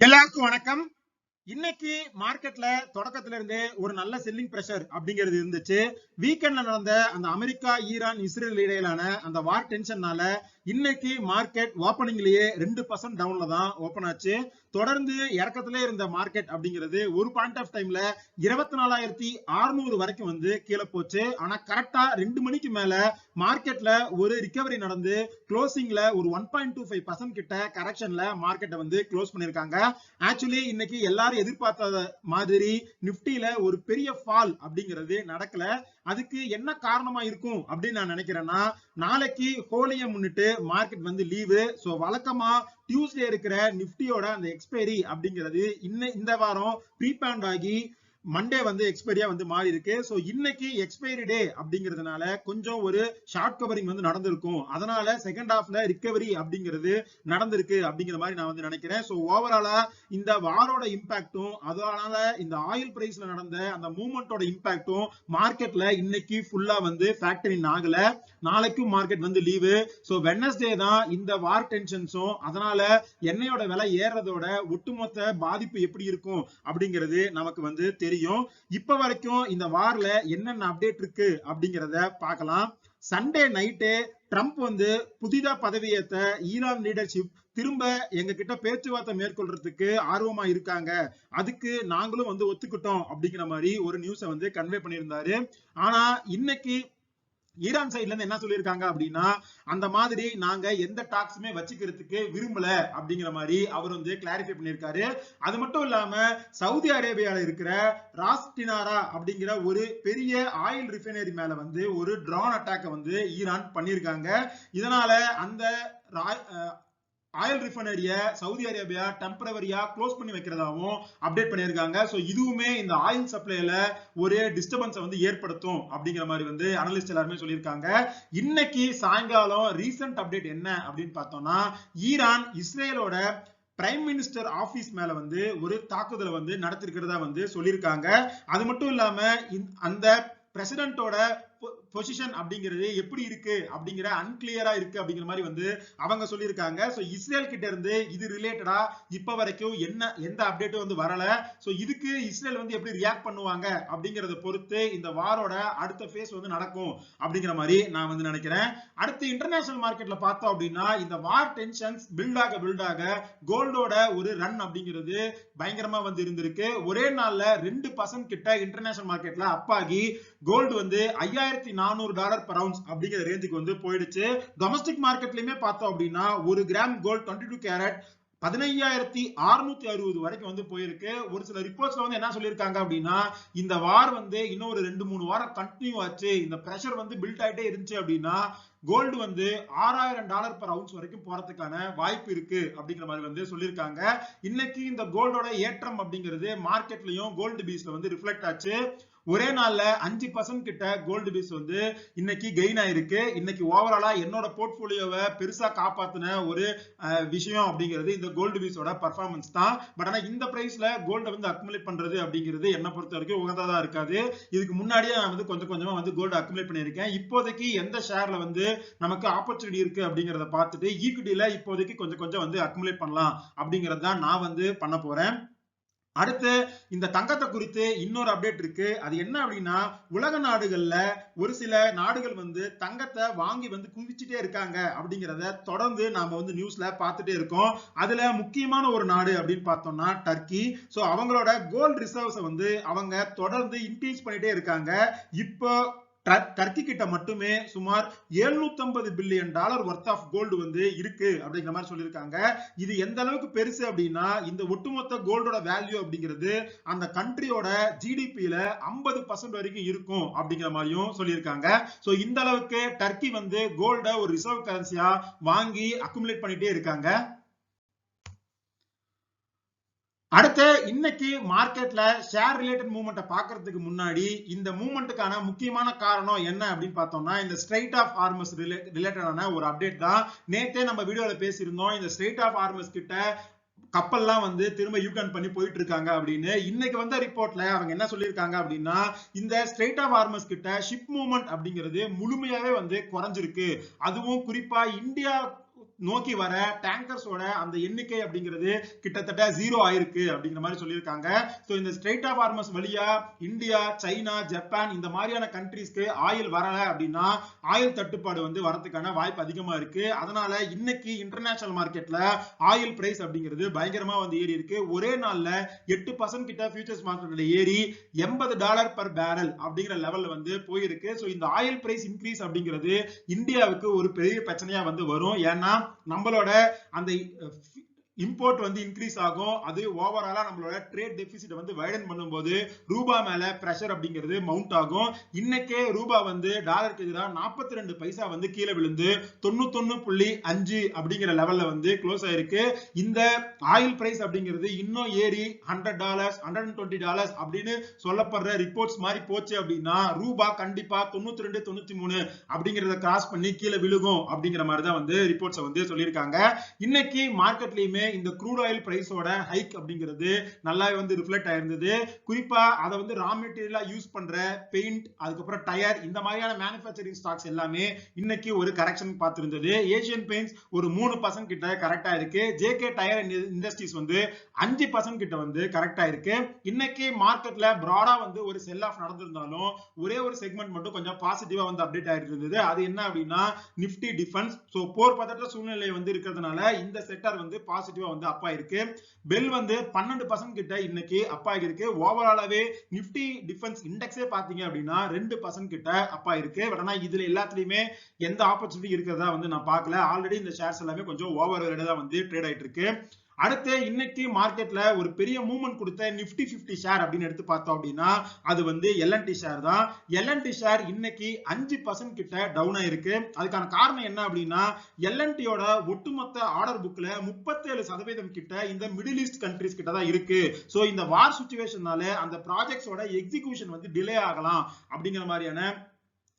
எல்லாருக்கும் வணக்கம். இன்னைக்கு மார்க்கெட்ல தொடக்கத்துல இருந்தே ஒரு நல்ல செல்லிங் பிரஷர் அப்படிங்கிறது இருந்துச்சு. வீக்கெண்ட்ல நடந்த அந்த அமெரிக்கா, ஈரான், இஸ்ரேல் இடையிலான அந்த வார் டென்ஷன்னால இன்னைக்கு மார்க்கெட் ஓப்பனிங்லயே 2% டவுன்ல தான் ஓபன் ஆச்சு. தொடர்ந்து இறக்கத்திலே இருந்த மார்க்கெட் அப்படிங்கிறது ஒரு பாயிண்ட் ஆஃப் டைம்ல 24,600 வரைக்கும் வந்து கீழே போச்சு. ஆனா கரெக்டா 2 மணிக்கு மேல மார்க்கெட்ல ஒரு ரிகவரி நடந்து க்ளோசிங்ல ஒரு 1.25% கிட்ட கரெக்ஷன்ல மார்க்கெட்டை வந்து க்ளோஸ் பண்ணிருக்காங்க. ஆக்சுவலி இன்னைக்கு எல்லாரும் எதிர்பார்த்த மாதிரி நிப்டில ஒரு பெரிய ஃபால் அப்படிங்கிறது நடக்கல. அதுக்கு என்ன காரணமா இருக்கும் அப்படின்னு நான் நினைக்கிறேன்னா, நாளைக்கு ஹோலியை முன்னிட்டு மார்க்கெட் வந்து லீவு. சோ வழக்கமா டியூஸ்டே இருக்கிற நிப்டியோட அந்த எக்ஸ்பைரி அப்படிங்கிறது இந்த வாரம் ப்ரீபேண்ட் ஆகி மண்டே வந்து எக்ஸ்பைரியா வந்து மாறி இருக்கு. சோ இன்னைக்கு எக்ஸ்பைரி டே அப்படிங்கிறதுனால கொஞ்சம் ஒரு ஷார்ட் கவரிங் வந்து நடந்திருக்கும். அதனால செகண்ட் ஹாஃப்ல ரிகவரி அப்படிங்கிறது நடந்திருக்கு அப்படிங்கிற மாதிரி நான் வந்து நினைக்கிறேன். சோ ஓவராலா இந்த வாரோட இம்பாக்டும் அதனால இந்த ஆயில் பிரைஸ்ல நடந்த அந்த மூவ்மெண்டோட இம்பாக்டும் மார்க்கெட்ல இன்னைக்கு ஃபுல்லா வந்து ஃபேக்டர் இன் ஆகல. நாளைக்கும் மார்க்கெட் வந்து லீவு. சோ வெட்னஸ்டே தான் இந்த வார் டென்ஷன்ஸும் அதனால எண்ணெயோட விலை ஏறதோட ஒட்டுமொத்த பாதிப்பு எப்படி இருக்கும் அப்படிங்கிறது நமக்கு வந்து தெரியும். இப்ப வரைக்கும் இந்த வார்ல என்னென்ன அப்டேட் இருக்கு அப்படிங்கிறத பார்க்கலாம். சண்டே நைட்டே ட்ரம்ப் வந்து புதிதா பதவியேற்ற ஈரான் லீடர்ஷிப் திரும்ப எங்க கிட்ட பேச்சுவார்த்தை மேற்கொள்றதுக்கு ஆர்வமா இருக்காங்க, அதுக்கு நாங்களும் வந்து ஒத்துக்கிட்டோம் அப்படிங்கிற மாதிரி ஒரு நியூஸை வந்து கன்வே பண்ணியிருந்தாரு. ஆனா இன்னைக்கு ஈரான் சைட்ல இருந்து என்ன சொல்லியிருக்காங்க அப்படின்னா, அந்த மாதிரி நாங்க எந்த டாக்ஸுமே வச்சுக்கிறதுக்கு விரும்பல அப்படிங்கிற மாதிரி அவர் வந்து கிளாரிஃபை பண்ணியிருக்காரு. அது மட்டும் இல்லாம சவுதி அரேபியால இருக்கிற ராஸ்டினாரா அப்படிங்கிற ஒரு பெரிய ஆயில் ரிஃபைனரி மேல வந்து ஒரு ட்ரோன் அட்டாக் வந்து ஈரான் பண்ணியிருக்காங்க. இதனால அந்த ஆயில் ரிஃபைனரிய சவுதி அரேபியா டெம்பரவரியா க்ளோஸ் பண்ணி வைக்கிறதாவும் அப்டேட் பண்ணியிருக்காங்க. சோ இதுவுமே இந்த ஆயில் சப்ளைல ஒரு டிஸ்டர்பன்ஸ் வந்து ஏற்படுத்தும் அப்படிங்கிற மாதிரி வந்து அனலிஸ்ட் எல்லாருமே சொல்லியிருக்காங்க. இன்னைக்கு சாயங்காலம் ரீசன்ட் அப்டேட் என்ன அப்படின்னு பார்த்தோம்னா, ஈரான் இஸ்ரேலோட பிரைம் மினிஸ்டர் ஆபீஸ் மேல வந்து ஒரு தாக்குதலை வந்து நடத்திருக்கிறதா வந்து சொல்லியிருக்காங்க. அது மட்டும் இல்லாம அந்த பிரசிடென்ட்டோட பொசிஷன் அப்படிங்கிறது எப்படி இருக்கு அப்படிங்கிற அன்கிளியரா இருக்கு அப்படிங்கிற மாதிரி வந்து அவங்க சொல்லியிருக்காங்க. சோ இஸ்ரேல் கிட்ட இருந்து இது ரிலேட்டடா இப்ப வரைக்கும் எந்த அப்டேட்டும் வந்து வரல. சோ இதுக்கு இஸ்ரேல் வந்து எப்படி ரியாக்ட் பண்ணுவாங்க அப்படிங்கறத பொறுத்து இந்த வாரோட அடுத்த ஃபேஸ் வந்து நடக்கும் அப்படிங்கிற மாதிரி நான் வந்து நினைக்கிறேன். அடுத்து இன்டர்நேஷனல் மார்க்கெட்ல பார்த்தோம் அப்படின்னா, இந்த வார் டென்ஷன்ஸ் பில்ட் ஆக கோல்டோட ஒரு ரன் அப்படிங்கிறது பயங்கரமா வந்து இருந்திருக்கு. ஒரே நாள்ல 2% கிட்ட இன்டர்நேஷனல் மார்க்கெட்ல அப்பாகி கோல்டு வந்து $5,400 per ounce அப்படிங்கிற ரேஞ்சுக்கு வந்து போயிடுச்சு. டொமஸ்டிக் மார்க்கெட்லயுமே பார்த்தோம் அப்படின்னா ஒரு கிராம் கோல்ட் 22 கேரட் 15,660 வரைக்கும் வந்து போயிருக்கு. ஒரு சில ரிப்போர்ட்ஸ்ல வந்து என்ன சொல்லியிருக்காங்க அப்படின்னா, இந்த வார் வந்து இன்னும் ஒரு 2-3 வாரம் கண்டினியூ ஆச்சு, இந்த பிரஷர் வந்து பில்ட் ஆயிட்டே இருந்துச்சு அப்படின்னா கோல்டு வந்து $6,000 per ounce வரைக்கும் போறதுக்கான வாய்ப்பு இருக்கு அப்படிங்கிற மாதிரி வந்து சொல்லியிருக்காங்க. இன்னைக்கு இந்த கோல்டோட ஏற்றம் அப்படிங்கிறது மார்க்கெட்லயும் கோல்டு பீஸ்ல வந்து ரிஃப்ளெக்ட் ஆச்சு. ஒரே நாள்ல 5% கிட்ட கோல்டு பீஸ் வந்து இன்னைக்கு கெயின் ஆயிருக்கு. இன்னைக்கு ஓவராலா என்னோட போர்ட்போலியோவை பெருசா காப்பாத்தின ஒரு விஷயம் அப்படிங்கிறது இந்த கோல்டு பீஸோட பர்ஃபார்மன்ஸ் தான். பட் ஆனா இந்த பிரைஸ்ல கோல்டை வந்து அக்குமுலேட் பண்றது அப்படிங்கிறது என்ன பொறுத்த வரைக்கும் உகந்ததா இருக்காது. இதுக்கு முன்னாடியே நான் வந்து கொஞ்சம் கொஞ்சமா வந்து கோல்டு அக்குமுலேட் பண்ணியிருக்கேன். இப்போதைக்கு எந்த ஷேர்ல வந்து நமக்கு ஆப்பர்ச்சுனிட்டி இருக்கு அப்படிங்கறத பார்த்துட்டு ஈக்விட்டியில இப்போதைக்கு கொஞ்சம் கொஞ்சம் வந்து அக்குமுலேட் பண்ணலாம் அப்படிங்கறத தான் நான் வந்து பண்ண போறேன். அடுத்து இந்த தங்கத்தை குறித்து இன்னொரு அப்டேட் இருக்கு. அது என்ன அப்படின்னா, உலக நாடுகள்ல ஒரு சில நாடுகள் வந்து தங்கத்தை வாங்கி வந்து குவிச்சுட்டே இருக்காங்க அப்படிங்கிறத தொடர்ந்து நாம வந்து நியூஸ்ல பார்த்துட்டே இருக்கோம். அதுல முக்கியமான ஒரு நாடு அப்படின்னு பார்த்தோம்னா டர்க்கி. சோ அவங்களோட கோல்டு ரிசர்வ்ஸ் வந்து அவங்க தொடர்ந்து இன்க்ரீஸ் பண்ணிட்டே இருக்காங்க. இப்போ டர்க்கி கிட்ட மட்டுமே சுமார் $750 பில்லியன் ஒர்த் ஆஃப் கோல்டு வந்து இருக்கு அப்படிங்கிற மாதிரி சொல்லியிருக்காங்க. இது எந்த அளவுக்கு பெருசு அப்படின்னா, இந்த ஒட்டுமொத்த கோல்டோட வேல்யூ அப்படிங்கிறது அந்த கண்ட்ரியோட ஜிடிபியில 50% வரைக்கும் இருக்கும் அப்படிங்கிற மாதிரியும் சொல்லியிருக்காங்க. சோ இந்த அளவுக்கு டர்க்கி வந்து கோல்ட ஒரு ரிசர்வ் கரன்சியா வாங்கி அக்குமுலேட் பண்ணிட்டே இருக்காங்க. அடுத்து இன்னைக்கு மார்க்கெட்ல ஷேர் ரிலேட்டட் மூவ்மெண்ட்டை பார்க்கறதுக்கு முன்னாடி இந்த மூவ்மெண்ட்டுக்கான முக்கியமான காரணம் என்ன அப்படின்னு பார்த்தோம்னா, இந்த ஸ்ட்ரைட் ஆஃப் ஹார்மஸ் ரிலேட்டடான ஒரு அப்டேட் தான். நேத்தே நம்ம வீடியோல பேசியிருந்தோம். இந்த ஸ்ட்ரைட் ஆஃப் ஹார்மஸ் கிட்ட கப்பல்லாம் வந்து திரும்ப யூட்டர்ன் பண்ணி போயிட்டு இருக்காங்க அப்படின்னு. இன்னைக்கு வந்த ரிப்போர்ட்ல அவங்க என்ன சொல்லியிருக்காங்க அப்படின்னா, இந்த ஸ்ட்ரைட் ஆஃப் ஹார்மஸ் கிட்ட ஷிப் மூவ்மெண்ட் அப்படிங்கிறது முழுமையாவே வந்து குறைஞ்சிருக்கு. அதுவும் குறிப்பா இந்தியா நோக்கி வர டேங்கர்ஸோட அந்த எண்ணிக்கை அப்படிங்கிறது கிட்டத்தட்ட 0 ஆயிருக்கு அப்படிங்கிற மாதிரி சொல்லியிருக்காங்க. சோ இந்த ஸ்ட்ரெய்ட் ஆஃப் ஹார்மஸ் வழியா இந்தியா, சைனா, ஜப்பான் இந்த மாதிரியான கண்ட்ரீஸ்க்கு ஆயில் வரல அப்படின்னா ஆயில் தட்டுப்பாடு வந்து வரதுக்கான வாய்ப்பு அதிகமா இருக்கு. அதனால இன்னைக்கு இன்டர்நேஷனல் மார்க்கெட்ல ஆயில் பிரைஸ் அப்படிங்கிறது பயங்கரமா வந்து ஏறி இருக்கு. ஒரே நாள்ல 8% கிட்ட ஃபியூச்சர்ஸ் மார்க்கெட்ல ஏறி $80 பர் பேரல் அப்படிங்கிற லெவல்ல வந்து போயிருக்கு. சோ இந்த ஆயில் பிரைஸ் இன்க்ரீஸ் அப்படிங்கிறது இந்தியாவுக்கு ஒரு பெரிய பிரச்சனையா வந்து வரும். ஏன்னா நம்மளோட அந்த இம்போர்ட் வந்து இன்க்ரீஸ் ஆகும். அது ஓவராலா நம்மளோட ட்ரேட் டெபிசிட் வந்து வைடன் பண்ணும்போது ரூபா மேல பிரஷர் அப்படிங்கிறது மவுண்ட் ஆகும். இன்னைக்கே ரூபா வந்து டாலருக்கு எதிராக 42 பைசா வந்து கீழே விழுந்து 91.5 அப்படிங்கிற லெவல்ல வந்து க்ளோஸ் ஆயிருக்கு. இந்த ஆயில் பிரைஸ் அப்படிங்கிறது இன்னும் ஏறி $100, $120 அப்படின்னு சொல்லப்படுற ரிப்போர்ட்ஸ் மாதிரி போச்சு அப்படின்னா ரூபா கண்டிப்பா 92, 93 அப்படிங்கறத கிராஸ் பண்ணி கீழே விழுகும் அப்படிங்கிற மாதிரி தான் வந்து ரிப்போர்ட்ஸ் வந்து சொல்லியிருக்காங்க. இன்னைக்கு மார்க்கெட்லயுமே இந்த க்ரூட் ஆயில் பிரைஸோட ஹைக் அப்படிங்கிறது நல்லாவே வந்து ரிஃப்ளெக்ட் ஆயிருந்தது. குறிப்பா அதை வந்து ரா மெட்டீரியலா யூஸ் பண்ற பெயிண்ட், அதுக்கப்புறம் டயர், இந்த மாதிரியான மேனுஃபேக்சரிங் ஸ்டாக்ஸ் எல்லாமே இன்னைக்கு ஒரு கரெக்ஷன் பார்த்திருந்தது. ஏசியன் பெயிண்ட்ஸ் ஒரு 3% கிட்ட கரெக்டா இருக்கு. ஜேகே டயர் இண்டஸ்ட்ரீஸ் வந்து 5% கிட்ட வந்து கரெக்டா இருக்கு. இன்னைக்கு மார்க்கெட்ல பிராடா வந்து ஒரு செல் ஆஃப் நடந்திருந்தாலும் ஒரே ஒரு செக்மெண்ட் மட்டும் கொஞ்சம் பாசிட்டிவா வந்து அப்டேட் ஆயிட்டு இருந்தது. அது என்ன அப்படின்னா நிப்டி டிஃபென்ஸ். சோ போர் பதற்ற சூழ்நிலை வந்து இருக்கிறதுனால இந்த செக்டர் வந்து பாசிட்டிவா வந்து அப்பா இருக்கு. பெல் வந்து 12% கிட்ட இன்னைக்கு அப்பா இருக்கு. ஓவராலாவே நிப்டி டிஃபென்ஸ் இண்டெக்ஸே பாத்தீங்க அப்படின்னா 2% கிட்ட அப்பா இருக்கு. ஆனா இதுல எல்லாத்துலயுமே எந்த ஆப்பர்ச்சுனிட்டி இருக்கிறதா வந்து நான் பார்க்கல. ஆல்ரெடி இந்த ஷேர்ஸ் எல்லாமே கொஞ்சம் ஓவர் ரேட்டா வந்து ட்ரேட் ஆயிட்டு இருக்கு. அடுத்து இன்னைக்கு மார்க்கெட்ல ஒரு பெரிய மூவ்மெண்ட் கொடுத்த நிப்டி 50 ஷேர் அப்படின்னு எடுத்து பார்த்தோம் அப்படின்னா அது வந்து எல்என்டி ஷேர் தான். எல்என்டி ஷேர் இன்னைக்கு 5% கிட்ட டவுன் ஆயிருக்கு. அதுக்கான காரணம் என்ன அப்படின்னா எல்என்டியோட ஒட்டுமொத்த ஆர்டர் புக்ல 37% கிட்ட இந்த மிடில் ஈஸ்ட் கண்ட்ரீஸ் கிட்ட தான் இருக்கு. சோ இந்த வார் சிச்சுவேஷனால அந்த ப்ராஜெக்ட்ஸோட எக்ஸிகியூஷன் வந்து டிலே ஆகலாம் அப்படிங்கிற மாதிரியான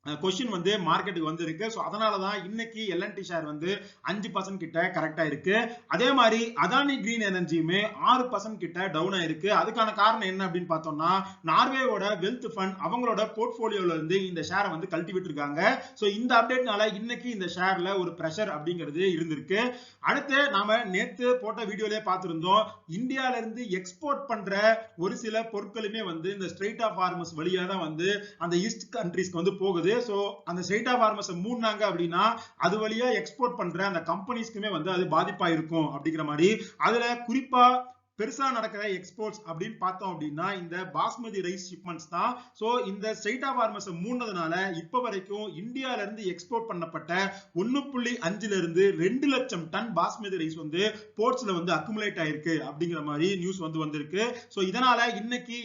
கொஸ்டின் வந்து மார்க்கெட்டுக்கு வந்து இருக்கு. சோ அதனாலதான் இன்னைக்கு எல்என்டி ஷேர் வந்து 5% கிட்ட கரெக்டா இருக்கு. அதே மாதிரி அதானி கிரீன் எனர்ஜியுமே 6% கிட்ட டவுன் ஆயிருக்கு. அதுக்கான காரணம் என்ன அப்படின்னு பார்த்தோம்னா நார்வேயோட வெல்த் ஃபண்ட் அவங்களோட போர்ட்போலியோல இருந்து இந்த ஷேரை வந்து கழட்டி விட்டுருக்காங்க. சோ இந்த அப்டேட்னால இன்னைக்கு இந்த ஷேர்ல ஒரு பிரஷர் அப்படிங்கிறது இருந்திருக்கு. அடுத்து நாம நேத்து போட்ட வீடியோலயே பார்த்திருந்தோம் இந்தியால இருந்து எக்ஸ்போர்ட் பண்ற ஒரு சில பொருட்களுமே வந்து இந்த ஸ்ட்ரெய்ட் ஆஃப் ஹார்மஸ் வழியா தான் வந்து அந்த ஈஸ்ட் கண்ட்ரீஸ்க்கு வந்து போகுது. சோ அந்த ஸ்ட்ரெய்ட் ஆஃப் ஹார்மஸ் மூடுனாங்க அப்படின்னா அது வழியா எக்ஸ்போர்ட் பண்ற அந்த கம்பெனிஸ்க்குமே வந்து அது பாதிப்பா இருக்கும் அப்படிங்கிற மாதிரி. அதுல குறிப்பா பெருசா நடக்கிற எக்ஸ்போர்ட்ஸ் அப்படின்னு பார்த்தோம் அப்படின்னா இந்த பாஸ்மதி ரைஸ் ஷிப்மெண்ட்ஸ் தான். சோ இந்த ஸ்ட்ரெய்ட் ஆஃப் ஹார்மஸ் மூடுனதுனால இப்ப வரைக்கும் இந்தியால இருந்து எக்ஸ்போர்ட் பண்ணப்பட்ட 1.5 இருந்து 2 லட்சம் டன் பாஸ்மதி ரைஸ் வந்து போர்ட்ஸ்ல வந்து அக்குமுலேட் ஆயிருக்கு அப்படிங்கிற மாதிரி நியூஸ் வந்து வந்திருக்கு. சோ இதனால இன்னைக்கு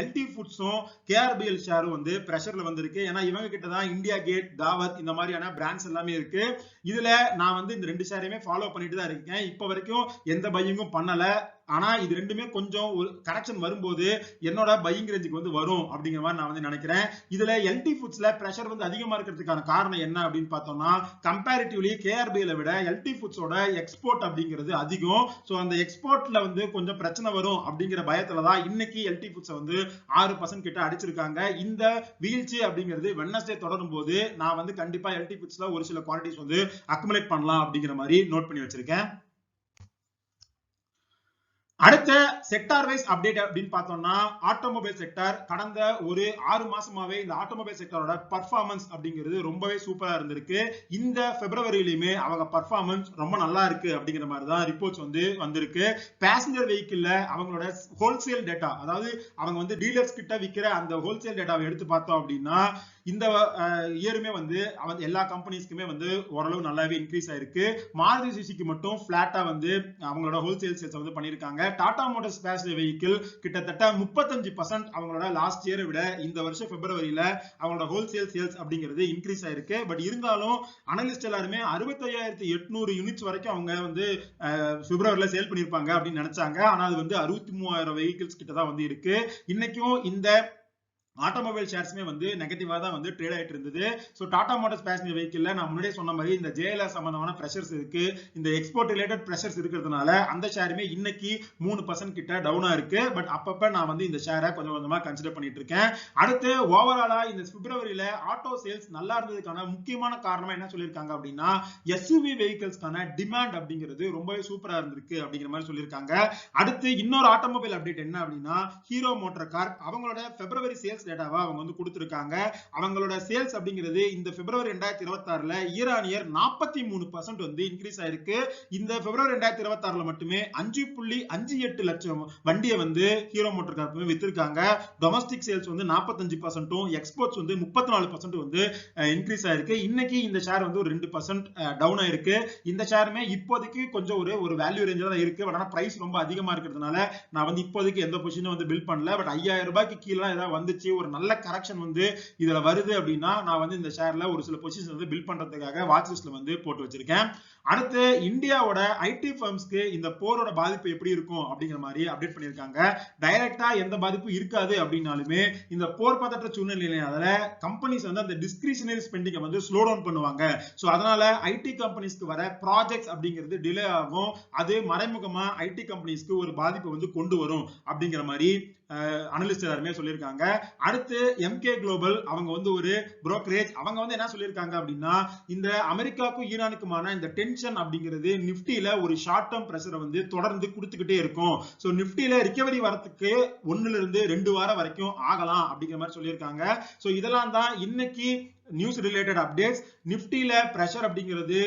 எல்டி ஃபுட்ஸும் கேஆர்பிஎல் ஷேரும் வந்து பிரஷர்ல வந்திருக்கு. ஏன்னா இவங்க கிட்ட தான் இந்தியா கேட், தாவத் இந்த மாதிரியான பிராண்ட்ஸ் எல்லாமே இருக்கு. இதுல நான் வந்து இந்த 2 ஷேரையுமே ஃபாலோ பண்ணிட்டு தான் இருக்கேன். இப்ப வரைக்கும் எந்த பையிங்கும் பண்ணல. ஆனா இது ரெண்டுமே கொஞ்சம் ஒரு கரெக்ஷன் வரும்போது என்னோட பையிங் ரேஞ்சுக்கு வந்து வரும் அப்படிங்கிற மாதிரி நான் வந்து நினைக்கிறேன். இதுல எல்டி ஃபுட்ஸ்ல பிரஷர் வந்து அதிகமா இருக்கிறதுக்கான காரணம் என்ன அப்படின்னு பார்த்தோம்னா கம்பேரிட்டிவ்லி கேஆர்பிஎல் விட எல்டி ஃபுட்ஸோட எக்ஸ்போர்ட் அப்படிங்கிறது அதிகம். சோ அந்த எக்ஸ்போர்ட்ல வந்து கொஞ்சம் பிரச்சனை வரும் அப்படிங்கிற பயத்துலதான் இன்னைக்கு எல்டி ஃபுட்ஸ் வந்து 6% கிட்ட அடிச்சிருக்காங்க. இந்த வீழ்ச்சி அப்படிங்கிறது வெட்னஸ்டே தொடரும் போது நான் வந்து கண்டிப்பா எல்டி ஃபுட்ஸ்ல ஒரு சில குவாலிட்டிஸ் வந்து அக்குமுலேட் பண்ணலாம் அப்படிங்கிற மாதிரி நோட் பண்ணி வச்சிருக்கேன். அடுத்த செக்டார் வைஸ் அப்டேட் அப்படின்னு பார்த்தோம்னா ஆட்டோமொபைல் செக்டார் கடந்த ஒரு 6 மாசமாவே இந்த ஆட்டோமொபைல் செக்டரோட பர்ஃபார்மன்ஸ் அப்படிங்கிறது ரொம்பவே சூப்பரா இருந்திருக்கு. இந்த பிப்ரவரியிலுமே அவங்க பர்ஃபார்மன்ஸ் ரொம்ப நல்லா இருக்கு அப்படிங்கிற மாதிரி தான் ரிப்போர்ட்ஸ் வந்து வந்திருக்கு. பேசஞ்சர் வெஹிக்கிள்ல அவங்களோட ஹோல்சேல் டேட்டா, அதாவது அவங்க வந்து டீலர்ஸ் கிட்ட விற்கிற அந்த ஹோல்சேல் டேட்டாவை எடுத்து பார்த்தோம் அப்படின்னா இந்த இயருமே வந்து எல்லா கம்பெனிஸ்க்குமே வந்து ஓரளவு நல்லாவே இன்க்ரீஸ் ஆயிருக்கு. மாருதி சுசுகி மட்டும் பிளாட்டா வந்து அவங்களோட ஹோல்சேல் சேல்ஸ் வந்து பண்ணிருக்காங்க. டாடா மோட்டார்ஸ் பேசஞ்சர் வெஹிக்கிள் கிட்டத்தட்ட 35% அவங்களோட லாஸ்ட் இயரை விட இந்த வருஷம் பிப்ரவரியில அவங்களோட ஹோல்சேல் சேல்ஸ் அப்படிங்கிறது இன்க்ரீஸ் ஆயிருக்கு. பட் இருந்தாலும் அனலிஸ்ட் எல்லாருமே 65,800 யூனிட்ஸ் வரைக்கும் அவங்க வந்து பிப்ரவரியில சேல் பண்ணிருப்பாங்க அப்படின்னு நினைச்சாங்க. ஆனா அது வந்து 63,000 வெஹிக்கிள்ஸ் கிட்ட தான் வந்து இருக்கு. இன்னைக்கும் இந்த ஆட்டோமொபைல் ஷேர்ஸ்மே வந்து நெகட்டிவா தான் வந்து ட்ரேட் ஆயிட்டு இருந்தது. சோ டாடா மோட்டார்ஸ் பேசஞ்சர் வெஹிக்கிள்ல நான் முன்னாடியே சொன்ன மாதிரி இந்த ஜேஎல்ஆர் சம்பந்தமான பிரஷர்ஸ் இருக்கு, இந்த எக்ஸ்போர்ட் ரிலேட்டட் பிரஷர்ஸ் இருக்கிறதுனால அந்த ஷேருமே இன்னைக்கு 3% கிட்ட டவுனா இருக்கு. பட் அப்பப்ப நான் வந்து இந்த ஷேரை கொஞ்சம் கொஞ்சமா கன்சிடர் பண்ணிட்டு இருக்கேன். அடுத்து ஓவராலா இந்த பிப்ரவரியில ஆட்டோ சேல்ஸ் நல்லா இருந்ததுக்கான முக்கியமான காரணம் என்ன சொல்லியிருக்காங்க அப்படின்னா எஸ்யூவி வெஹிக்கிள்ஸ்க்கான டிமாண்ட் அப்படிங்கிறது ரொம்பவே சூப்பரா இருந்திருக்கு அப்படிங்கிற மாதிரி சொல்லியிருக்காங்க. அடுத்து இன்னொரு ஆட்டோமொபைல் அப்டேட் என்ன அப்படின்னா ஹீரோ மோட்டார் கார் அவங்களோட பிப்ரவரி சேல்ஸ் டேட்டாவா அவங்க வந்து கொடுத்திருக்காங்க. அவங்களோட சேல்ஸ் அப்படிங்கிறது இந்த பிப்ரவரி 2026ல ஈரானியர் 43% வந்து இன்க்ரீஸ் ஆயிருக்கு. இந்த பிப்ரவரி 2026ல மட்டுமே 5.58 லட்சம் வண்டியை வந்து ஹீரோ மோட்டார் கார் வித்திருக்காங்க. டொமஸ்டிக் சேல்ஸ் வந்து 45%, எக்ஸ்போர்ட்ஸ் வந்து 34% வந்து இன்க்ரீஸ் ஆயிருக்கு. இன்னைக்கு இந்த ஷேர் வந்து ஒரு 2% டவுன் ஆயிருக்கு. இந்த ஷேருமே இப்போதைக்கு கொஞ்சம் ஒரு வேல்யூ ரேஞ்சில தான் இருக்கு. பட் ஆனா பிரைஸ் ரொம்ப அதிகமா இருக்கிறதுனால நான் வந்து இப்போதைக்கு எந்த பொசிஷனும் வந்து பில்ட் பண்ணல. பட் 5000 ரூபாய்க்கு கீழே ஏதாவது வந்துச்சு, ஒரு நல்ல கரெக்ஷன் வந்து இதுல வருது அப்படின்னா நான் வந்து இந்த ஷேர்ல ஒரு சில பொசிஷன் வந்து பில்ட் பண்றதுக்காக வாட்ச் லிஸ்ட்ல வந்து போட்டு வச்சிருக்கேன். அடுத்து இந்தியாவோட ஐடி ஃபர்ம்ஸ்க்கு இந்த போரோட பாதிப்பு எப்படி இருக்கும் அப்படிங்கிற மாதிரி அப்டேட் பண்ணிருக்காங்க. டைரக்டா எந்த பாதிப்பும் இருக்காது அப்படின்னாலுமே இந்த போர் பதற்ற சூழ்நிலையால கம்பெனிஸ் வந்து அந்த டிஸ்கிரிஷனரி ஸ்பெண்டிங்கை வந்து ஸ்லோ டவுன் பண்ணுவாங்க. சோ அதனால ஐடி கம்பெனிஸ்க்கு வர ப்ராஜெக்ட்ஸ் அப்படிங்கிறது டிலே ஆகும். அது மறைமுகமா ஐடி கம்பெனிஸ்க்கு ஒரு பாதிப்பை வந்து கொண்டு வரும் அப்படிங்கிற மாதிரி அனலிஸ்ட் எல்லாருமே சொல்லியிருக்காங்க. அடுத்து எம்கே குளோபல் அவங்க வந்து ஒரு புரோக்கரேஜ் அவங்க வந்து என்ன சொல்லியிருக்காங்க அப்படின்னா இந்த அமெரிக்காவுக்கும் ஈரானுக்குமான இந்த டென்ஷன் அப்படிங்கிறது நிப்டில ஒரு ஷார்ட் டேர்ம் பிரஷரை வந்து தொடர்ந்து கொடுத்துக்கிட்டே இருக்கும். சோ நிப்டில ரிகவரி வரத்துக்கு 1 இருந்து 2 வாரம் வரைக்கும் ஆகலாம் அப்படிங்கிற மாதிரி சொல்லியிருக்காங்க. சோ இதெல்லாம் தான் இன்னைக்கு நியூஸ் ரிலேட்டட் அப்டேட்ஸ். நிப்டில பிரஷர் அப்படிங்கிறது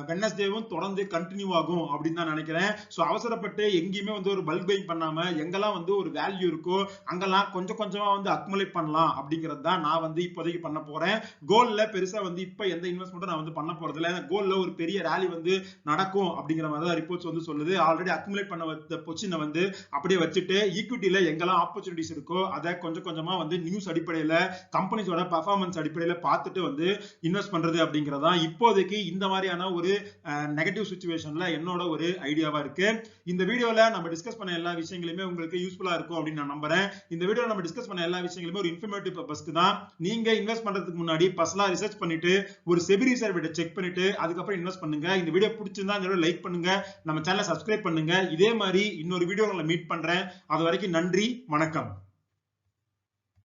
வெட்னஸ்டேவும் தொடர்ந்து கண்டினியூ ஆகும் அப்படின்னு தான் நினைக்கிறேன். சோ அவசரப்பட்டு எங்கேயுமே வந்து ஒரு பல்க் பையிங் பண்ணாம எங்கெல்லாம் வந்து ஒரு வேல்யூ இருக்கோ அங்கெல்லாம் கொஞ்சம் கொஞ்சமா வந்து அக்குமுலேட் பண்ணலாம் அப்படிங்கிறது தான் நான் வந்து இப்போதைக்கு பண்ண போறேன். கோல்ல பெருசா வந்து இப்ப எந்த இன்வெஸ்ட்மெண்ட்டும் நான் வந்து பண்ண போறது இல்ல. கோல்ல ஒரு பெரிய ரேலி வந்து நடக்கும் அப்படிங்கிற மாதிரி தான் ரிப்போர்ட்ஸ் வந்து சொல்லுது. ஆல்ரெடி அக்குமுலேட் பண்ண வச்ச பொசிஷனை வந்து அப்படியே வச்சுட்டு ஈக்விட்டில எங்கெல்லாம் ஆப்பர்ச்சுனிட்டிஸ் இருக்கோ அதை கொஞ்சம் கொஞ்சமா வந்து நியூஸ் அடிப்படையில கம்பெனிஸோட பெர்ஃபார்மன்ஸ் அடிப்படையில பார்த்துட்டு வந்து இன்வெஸ்ட் பண்றது அப்படிங்கறதா இப்போதைக்கு இந்த மாதிரியான ஒரு நெகட்டிவ் சிச்சுவேஷன்ல என்னோட ஒரு ஐடியாவா இருக்கு. இந்த வீடியோல நம்ம டிஸ்கஸ் பண்ண எல்லா விஷயங்களுமே உங்களுக்கு யூஸ்ஃபுல்லா இருக்கும் அப்படின்னு நான் நம்புறேன். இந்த வீடியோல நம்ம டிஸ்கஸ் பண்ண எல்லா விஷயங்களுமே ஒரு இன்ஃபர்மேட்டிவ் பர்பஸ்க்கு தான். நீங்க இன்வெஸ்ட் பண்றதுக்கு முன்னாடி பர்சனலா ரிசர்ச் பண்ணிட்டு ஒரு செபி சர்டிஃபிகேட் செக் பண்ணிட்டு அதுக்கப்புறம் இன்வெஸ்ட் பண்ணுங்க. இந்த வீடியோ பிடிச்சிருந்தா இந்த வீடியோ லைக் பண்ணுங்க, நம்ம சேனலை சப்ஸ்கிரைப் பண்ணுங்க. இதே மாதிரி இன்னொரு வீடியோல மீட் பண்றேன். அது வரைக்கும் நன்றி, வணக்கம்.